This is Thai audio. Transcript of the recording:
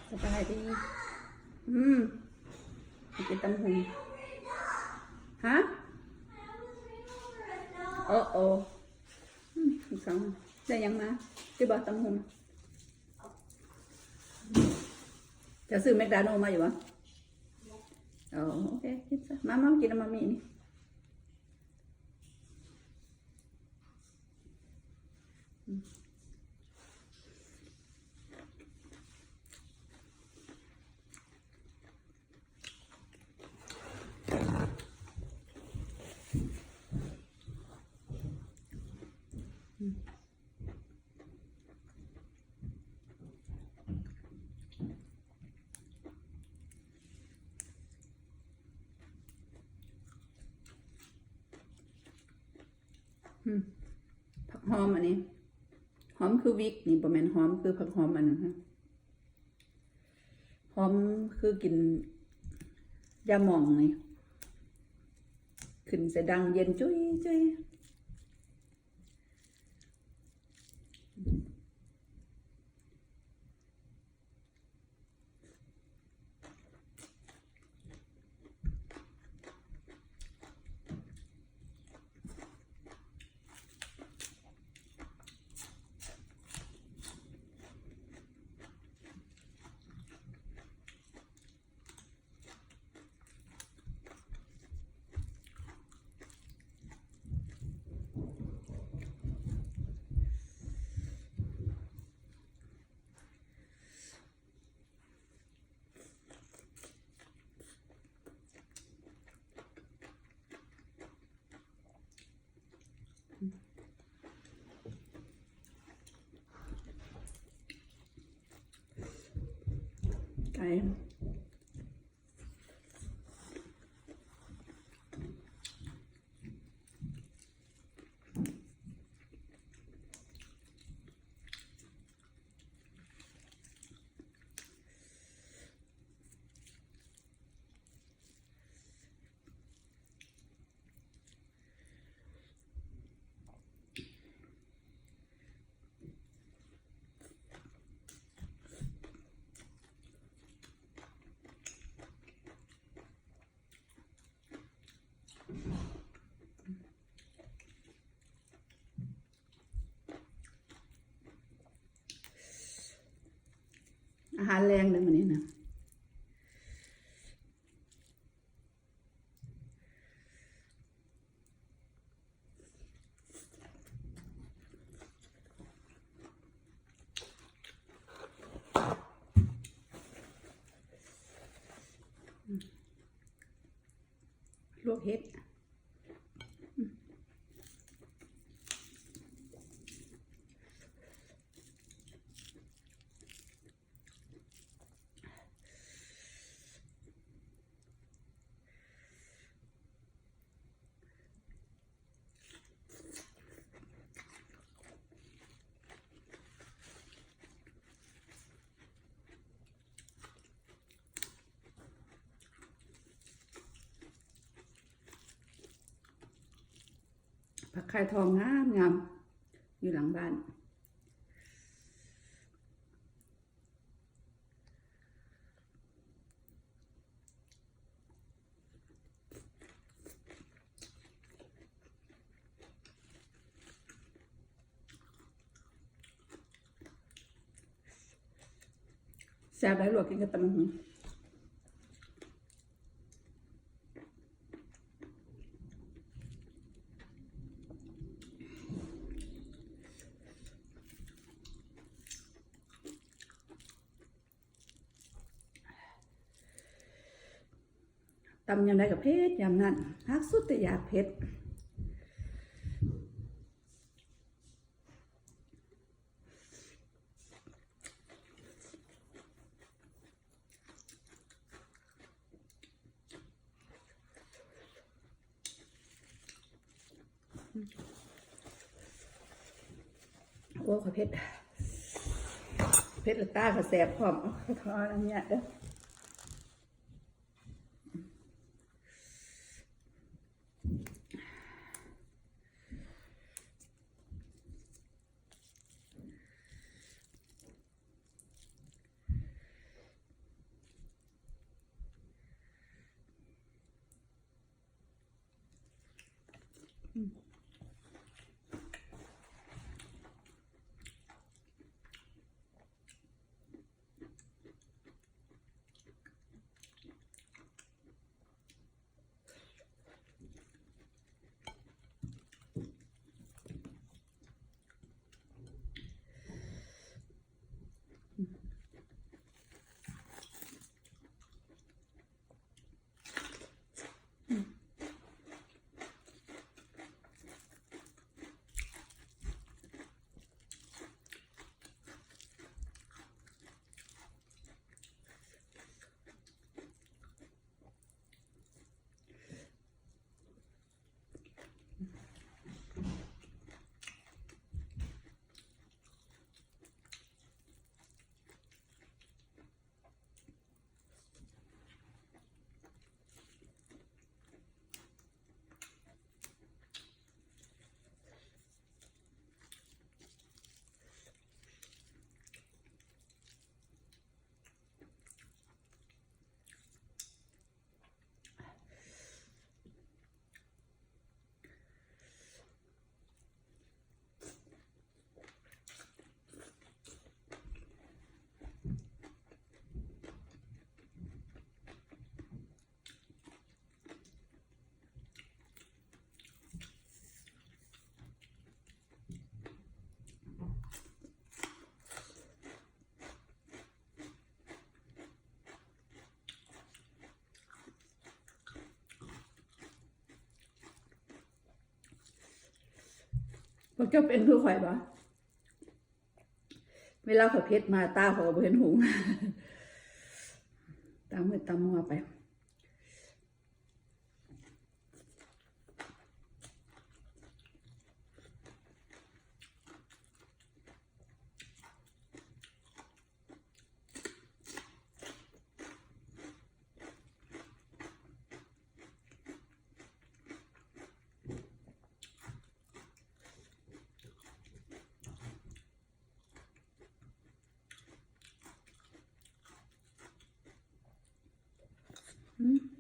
สบายดีกินตำหุงฮะโอ้สองได้ยังมาที่บอกตำหุงจะซื้อแมคโดนัลด์มาอยู่วะโอเคกินซะมากินน้ำมันมีนี่ผักหอมอันนี้หอมคือวิกนี่ประมาณหอมคือผักหอมอันนั้นฮะหอมคือกินยาหม่องนี่ขึ้นเสดังเย็นจุ้ยไก่อาหารแรงเลยวันนี้นะลวกเห็ดผักไข่ทองงามอยู่หลังบ้านแซ่บได้ลวกกินกับตำหุงตำยำได้กับเผ็ดยำนั่นฮักสุดแต่อยากเผ็ดโอ้ขอเผ็ดและตาขอแสบพร้อมขออันนี้เด้อ พวกเจ้าเป็นคือข่อยบ่เวลาข่อยเพชรมาตาข่อยบ่เห็นหูตามมือตามมัวไปอืม